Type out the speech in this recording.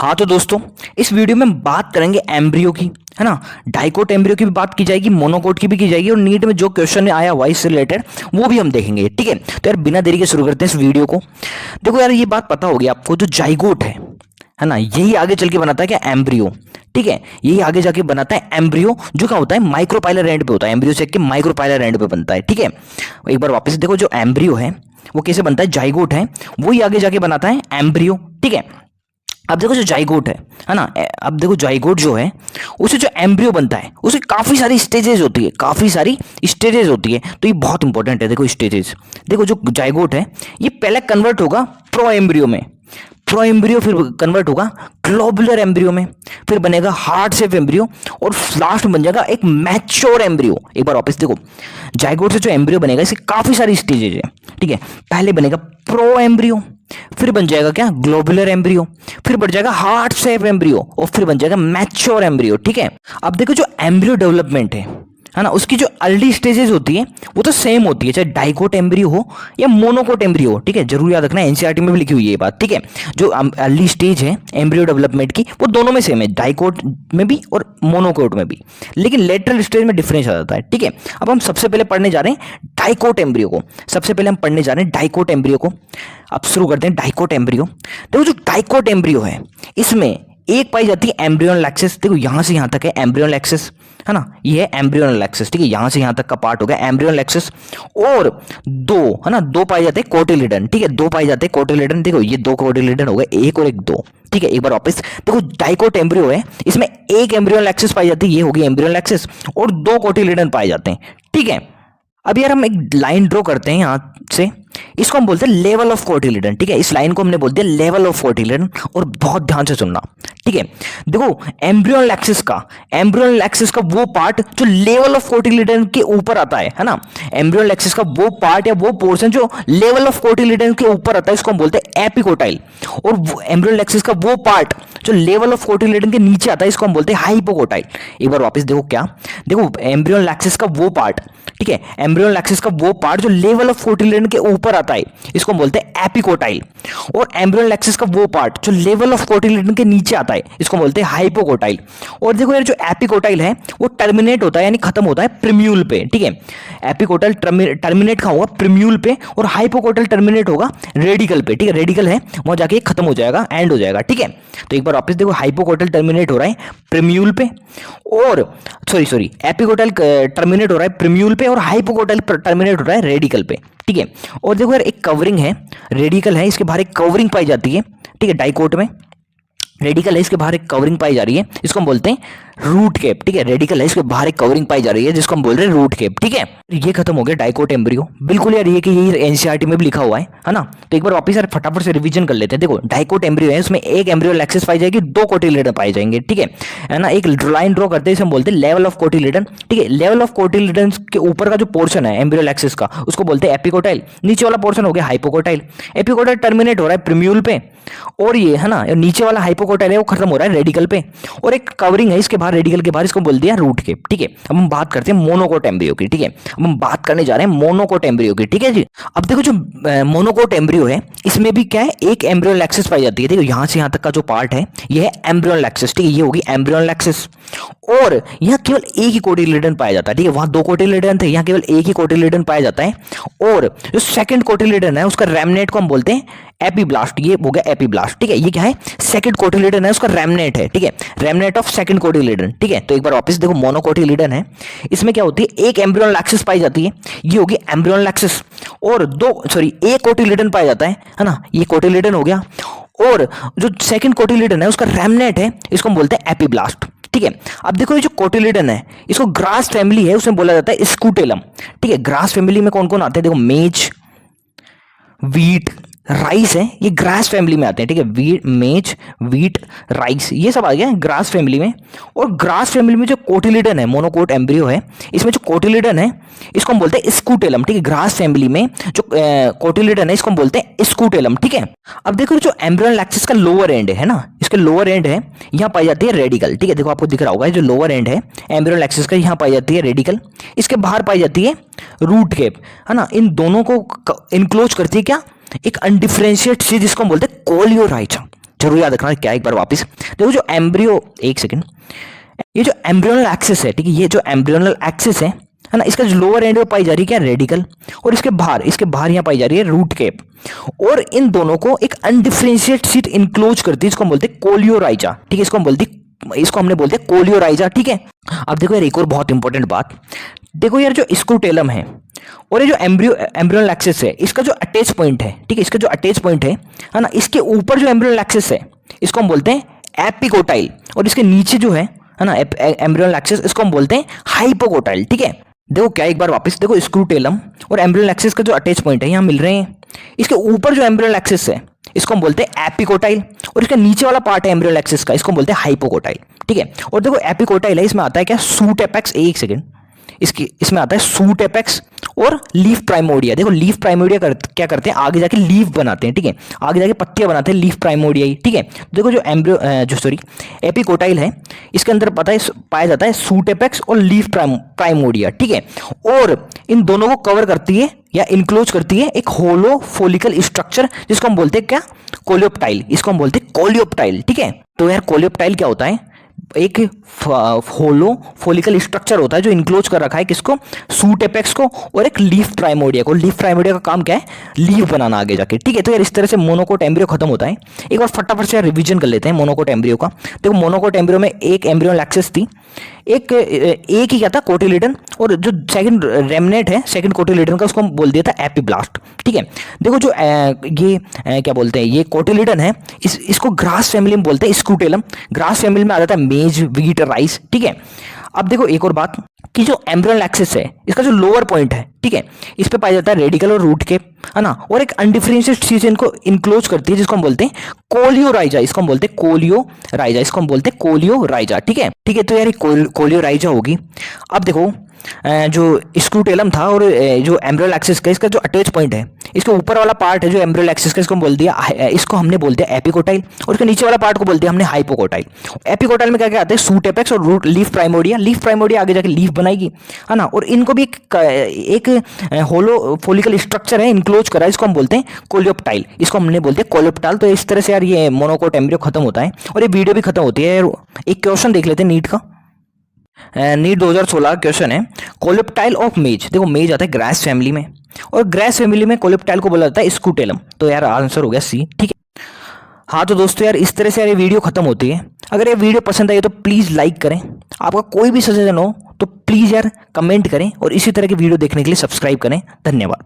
हाँ तो दोस्तों, इस वीडियो में बात करेंगे एम्ब्रियो की, है ना। डाइकोट एम्ब्रियो की भी बात की जाएगी, मोनोकोट की भी की जाएगी, और नीट में जो क्वेश्चन आया हुआ इससे रिलेटेड वो भी हम देखेंगे। ठीक है, तो यार बिना देरी के शुरू करते हैं इस वीडियो को। देखो यार, ये बात पता होगी आपको, जो जाइगोट है ना, यही आगे चल के बनाता है क्या, एम्ब्रियो। ठीक है, यही आगे जाके बनाता है एम्ब्रियो, जो क्या होता है, माइक्रोपाइलर एंड पे होता है। एम्ब्रियो से के माइक्रोपाइलर एंड पे बनता है। ठीक है, एक बार वापस देखो, जो एम्ब्रियो है वो कैसे बनता है, जाइगोट है, वही आगे जाके बनाता है एम्ब्रियो। ठीक है, अब देखो जो जाइगोट है ना, अब देखो जाइगोट जो है उसे जो एम्ब्रियो बनता है उसकी काफी सारी स्टेजेस होती है, काफी सारी स्टेजेस होती है। तो ये बहुत इंपॉर्टेंट है, देखो स्टेजेस। देखो जो जाइगोट है ये पहले कन्वर्ट होगा प्रो एम्ब्रियो में, प्रो एम्ब्रियो फिर कन्वर्ट होगा ग्लोबुलर एम्ब्रियो में, फिर बनेगा हार्ट शेप एम्ब्रियो, और लास्ट में बन जाएगा एक मैच्योर एम्ब्रियो। एक बार वापस देखो, जाइगोट से जो एम्ब्रियो बनेगा इसकी काफी सारी स्टेजेज है। ठीक है, पहले बनेगा प्रो एम्ब्रियो, फिर बन जाएगा क्या, ग्लोबुलर एम्ब्रियो, फिर बढ़ जाएगा हार्ट शेप एम्ब्रियो, और फिर बन जाएगा मैच्योर एम्ब्रियो। ठीक है, अब देखो जो एम्ब्रियो डेवलपमेंट है ना, उसकी जो अर्ली स्टेजेस होती है वो तो सेम होती है, चाहे डाइकोट एम्ब्रियो हो या मोनोकोट एम्ब्रियो हो। ठीक है, जरूर याद रखना, एनसीईआरटी में भी लिखी हुई है ये बात। ठीक है, जो अर्ली स्टेज है एम्ब्रियो डेवलपमेंट की वो दोनों में सेम है, डाइकोट में भी और मोनोकोट में भी, लेकिन लेटरल स्टेज में डिफरेंस आ जाता है। ठीक है, अब हम सबसे पहले पढ़ने जा रहे हैं डाइकोट एम्ब्रियो को। सबसे पहले हम पढ़ने जा रहे हैं डाइकोट एम्ब्रियो को। अब शुरू करते हैं डाइकोट एम्ब्रियो। देखो जो डाइकोट एम्ब्रियो है इसमें एक पाई जाती है एम्ब्रियोनल एक्सिस। देखो यहां से यहां तक है एम्ब्रियोनल एक्सिस, है ना, ये है एम्ब्रियोनल एक्सिस। ठीक है, यहां से यहां तक का पार्ट हो गया एम्ब्रियोनल एक्सिस, और दो, है ना, दो पाए जाते हैं कोटिलिडन। ठीक है, दो पाए जाते हैं कोटिलिडन। देखो ये दो कोटिलिडन हो गए, एक और एक दो। ठीक है, एक बार वापस देखो, डाइकोट एम्ब्रियो है, इसमें एक एम्ब्रियोनल एक्सिस पाई जाती है, ये होगी एम्ब्रियोनल एक्सिस, और दो कोटिलिडन पाए जाते हैं। ठीक है, अब यार हम एक लाइन ड्रॉ करते हैं यहां से, इसको हम बोलते हैं लेवल ऑफ कोटिलिडन। ठीक है, इस लाइन को हमने बोल दिया लेवल ऑफ कोटिलिडन, और बहुत ध्यान से सुनना। ठीक है, देखो एम्ब्रियोनल एक्सिस का वो पार्ट जो लेवल ऑफ कोटिलिडन के ऊपर आता है ना, एम्ब्रियोनल एक्सिस का वो पार्ट या वो पोर्शन जो लेवल ऑफ कोटिलिडन के ऊपर आता है, इसको हम बोलते हैं एपिकोटाइल। और एम्ब्रियोनल एक्सिस का वो पार्ट जो लेवल ऑफ कोटिलिडन के नीचे आता है, इसको हम बोलते हैं हाइपोकोटाइल। एक बार वापस देखो, क्या देखो, एम्ब्रियोनल एक्सिस का वो पार्ट, ठीक है, एम्ब्रियोनल एक्सिस का वो पार्ट जो लेवल ऑफ कोटिलिडन के ऊपर आता है, इसको हम बोलते हैं एपिकोटाइल। और एम्ब्रियोनल एक्सिस का वो पार्ट जो लेवल ऑफ कोटिलिडन के नीचे आता है, इसको बोलते हैं हाइपोकोटाइल। और देखो यार, जो एपिकोटाइल है वो टर्मिनेट होता है, यानी खत्म होता है प्रिम्यूल पे। ठीक है, एपिकोटाइल टर्मिनेट कहां होगा, प्रिम्यूल पे, और हाइपोकोटाइल टर्मिनेट होगा रेडिकल पे। ठीक है, रेडिकल है वहां जाके खत्म हो जाएगा, एंड हो जाएगा। ठीक है, तो एक बार वापस देखो, हाइपोकोटाइल टर्मिनेट हो रहा है प्रिम्यूल पे, और सॉरी एपिकोटाइल टर्मिनेट हो रहा है प्रिम्यूल पे, और हाइपोकोटाइल टर्मिनेट हो रहा है रेडिकल पे। ठीक है, और देखो यार, एक कवरिंग है, रेडिकल है, इसके बाहर एक कवरिंग पाई जाती है। ठीक है, डाइकोट में रेडिकल है, इसके बाहर एक कवरिंग पाई जा रही है, इसको हम बोलते हैं रूट केप। ठीक है, रेडिकल है, इसके बाहर एक कवरिंग पाई जा रही है, जिसको हम बोल रहे हैं रूट केप। ठीक है, ये खत्म हो गया डाइकोट एम्ब्रियो। बिल्कुल यार, ये कि ये एनसीईआरटी में भी लिखा हुआ है ना। तो एक बार वापस यार फटाफट से रिवीजन कर लेते हैं। देखो डाइकोट एम्ब्रियो है, उसमें एक एम्ब्रियोनल एक्सिस पाई जाएगी, दो कोटिलिडन पाए जाएंगे। ठीक है ना, एक लाइन ड्रॉ करते हैं, इसे हम बोलते हैं लेवल ऑफ कोटिलिडन। ठीक है, लेवल ऑफ कोटिलिडन के ऊपर का जो पोर्शन है एम्ब्रियोनल एक्सिस का, उसको बोलते हैं एपिकोटाइल। नीचे वाला पोर्शन हो गया हाइपोकोटाइल। एपिकोटाइल टर्मिनेट हो रहा है प्रिम्यूल पे, और ये है ना, नीचे वाला हाइपोकोटाइल है वो खत्म हो रहा है रेडिकल पे, और एक कवरिंग है इसके बाहर रेडिकल के बाहर, इसको बोल दिया रूट केप। ठीक है, अब हम बात करते हैं मोनोकोट एम्ब्रियो की। ठीक है, अब हम बात करने जा रहे हैं मोनोकोट एम्ब्रियो की। ठीक है जी, अब देखो जो मोनोकोट एम्ब्रियो है, इसमें भी क्या है, एक एम्ब्रियोनल एक्सिस पाई जाती है। देखो यहां से यहां तक का जो पार्ट है ये है एम्ब्रियोनल एक्सिस। ठीक है, ये होगी एम्ब्रियोनल एक्सिस, और यहाँ केवल एक ही कोटिलिडन पाया जाता है। ठीक है, वहां दो कोटिलिडन थे, यहाँ केवल एक ही कोटिलिडन पाया जाता है, और जो सेकंड कोटिलिडन है उसका रेमनेट को हम बोलते हैं एपीब्लास्ट। ये हो गया एपीब्लास्ट। ठीक है, ये क्या है, सेकंड कोटिलिडन है, उसका रेमनेट है। ठीक है, रेमनेट ऑफ सेकंड कोटिलिडन। ठीक है, तो एक बार वापस देखो, मोनोकोटिलिडन है, इसमें क्या होती है, एक एम्ब्रियोनल एक्सिस पाई जाती है, ये होगी एम्ब्रियोनल एक्सिस, और एक कोटिलिडन पाया जाता है ना, ये कोटिलिडन हो गया, और जो सेकंड कोटिलिडन है उसका रेमनेट है, इसको हम बोलते हैं एपीब्लास्ट। ठीक है, अब देखो ये जो कोटिलिडन है, इसको ग्रास फैमिली है, उसमें बोला जाता है स्कूटेलम। ठीक है, ग्रास फैमिली में कौन कौन आते हैं, देखो मेज, वीट, राइस है, ये ग्रास फैमिली में आते हैं। ठीक है, मेज, वीट, राइस, ये सब आ गया ग्रास फैमिली में। और ग्रास फैमिली में जो कोटिलिडन है, मोनोकोट एम्ब्रियो है, इसमें जो कोटिलिडन है इसको हम बोलते हैं स्कूटेलम। ठीक है, ग्रास फैमिली में जो कोटिलिडन है इसको हम बोलते हैं स्कूटेलम। ठीक है, अब देखो जो एम्ब्रियोनल एक्सिस का लोअर एंड है ना, इसके लोअर एंड है, यहाँ पाई जाती है रेडिकल। ठीक है, देखो आपको दिख रहा होगा, जो लोअर एंड है एम्ब्रियोनल एक्सिस का, यहाँ पाई जाती है रेडिकल, इसके बाहर पाई जाती है रूट केप, है ना। इन दोनों को इनक्लोज करती है क्या, एक अनडिफरेंशिएट चीज, जिसको हम बोलते हैं कोलियोराइट। जरूर याद रखना क्या एक बार वापस। देखो जो एम्ब्रियो, एक सेकेंड, ये जो एम्ब्रियोनल एक्सिस है, ठीक है, ये जो एम्ब्रियोनल एक्सिस है ना, इसका जो लोअर एंड में पाई जा रही है क्या, रेडिकल, और इसके बाहर यहाँ पाई जा रही है रूट कैप, और इन दोनों को एक अनडिफरेंशिएट शीट इनक्लोज करती है, इसको हम बोलते हैं कोलियोराइजा, ठीक है, इसको हमने बोलते हैं कोलियोराइजा, ठीक है। अब देखो यार एक और बहुत इंपॉर्टेंट बात, देखो यार जो स्क्रूटेलम है और ये जो एम्ब्रियोनल एक्सिस है, इसका जो अटैच पॉइंट है, ठीक है, इसका जो अटैच पॉइंट है ना, इसके ऊपर जो एम्ब्रियोनल एक्सिस है इसको हम बोलते हैं एपिकोटाइल, और इसके नीचे जो है ना एम्ब्रियोनल एक्सिस, इसको हम बोलते हैं हाइपोकोटाइल, ठीक है। देखो क्या एक बार वापस, देखो स्क्रूटेलम और एम्ब्रियोनल एक्सिस का जो अटैच पॉइंट है यहाँ मिल रहे हैं, इसके ऊपर जो एम्ब्रियोनल एक्सिस है इसको हम बोलते हैं एपिकोटाइल, और इसका नीचे वाला पार्ट है एम्ब्रियोनल एक्सिस का, इसको हम बोलते हैं हाइपोकोटाइल, ठीक है। और देखो एपिकोटाइल है, इसमें आता है क्या, सूट एपेक्स, एक सेकेंड, इसमें आता है सूट एपेक्स और लीफ प्राइमोडिया। देखो लीफ प्राइमोडिया क्या करते हैं, आगे जाके लीफ बनाते हैं, ठीक है, आगे जाके पत्तियां बनाते हैं, लीफ प्राइमोडिया ही, ठीक है। देखो जो एपिकोटाइल है, इसके अंदर पाया जाता है सूट एपेक्स और लीफ प्राइमोडिया, ठीक है, और इन दोनों को कवर करती है या इनक्लोज करती है एक होलो फोलिकल स्ट्रक्चर, जिसको हम बोलते हैं क्या, कोलियोप्टाइल, इसको हम बोलते हैं कोलियोप्टाइल, ठीक है। तो यार कोलियोप्टाइल क्या होता है, एक होलो फोलिकल स्ट्रक्चर होता है जो इनक्लोज कर रखा है किसको, सूट एपेक्स को और एक लीफ प्राइमोडिया को। लीफ प्राइमोडिया का काम क्या है, लीफ बनाना आगे जाके, ठीक है। तो यार इस तरह से मोनोकोट एम्ब्रियो खत्म होता है। एक बार फटाफट से रिवीजन कर लेते हैं मोनोकोट एम्ब्रियो का। देखो मोनोकोट एम्ब्रियो में एक एम्ब्रियोनल एक्सिस थी, एक ही क्या था, कोटिलिडन, और जो सेकंड रेमनेट है सेकंड कोटिलिडन का, उसको हम बोल दिया था एपिब्लास्ट, ठीक है। देखो जो ये क्या बोलते हैं, ये कोटिलिडन है, इसको ग्रास फैमिली में बोलते हैं, स्क्रूटेलम ग्रास फैमिली में आ जाता है, मेज, व्हीट, राइस, ठीक है। अब देखो एक और बात कि जो एम्ब्रियोनल एक्सिस है इसका जो लोअर पॉइंट है, ठीक है, इस पे पाया जाता है रेडिकल और रूट केप, है ना, और एक अनडिफरेंशिएटेड चीज इनको इनक्लोज करती है, जिसको हम बोलते हैं कोलियोराइजा, इसको हम बोलते हैं कोलियोराइजा, इसको हम बोलते हैं कोलियोराइजा, ठीक है, ठीक है। तो यार कोलियोराइजा होगी। अब देखो जो स्क्रूटेलम था और जो एम्ब्रियोनल एक्सिस का, इसका जो अटैच पॉइंट है, इसके ऊपर वाला पार्ट है जो एम्ब्रियोनल एक्सिस का, इसको बोल दिया, इसको हमने बोल दिया एपिकोटाइल, और इसके नीचे वाला पार्ट को बोल दिया हमने हाइपोकोटाइल। एपिकोटाइल में क्या क्या आते हैं, सूट एपेक्स और root, leaf primordia, leaf primordia आगे जाके लीफ बनाएगी, है ना, और इनको भी एक होलो फोलिकल स्ट्रक्चर है इनक्लोज करा है, इसको हम बोलते हैं कोलियोप्टाइल, इसको हमने बोलते हैं कोलियोप्टाइल। तो इस तरह से यार ये मोनोकोट एम्ब्रियो खत्म होता है और ये वीडियो भी खत्म होती है। एक क्वेश्चन देख लेते हैं नीट का, नीट 2016 क्वेश्चन है, कोलियोप्टाइल ऑफ मेज। देखो मेज आता है ग्रास फैमिली में, और ग्रास फैमिली में कोलियोप्टाइल को बोला जाता है स्क्रूटेलम। तो यार आंसर हो गया सी, ठीक है। हाँ तो दोस्तों यार इस तरह से यार ये वीडियो खत्म होती है। अगर ये वीडियो पसंद आई तो प्लीज़ लाइक करें, आपका कोई भी सजेशन हो तो प्लीज़ यार कमेंट करें, और इसी तरह की वीडियो देखने के लिए सब्सक्राइब करें। धन्यवाद।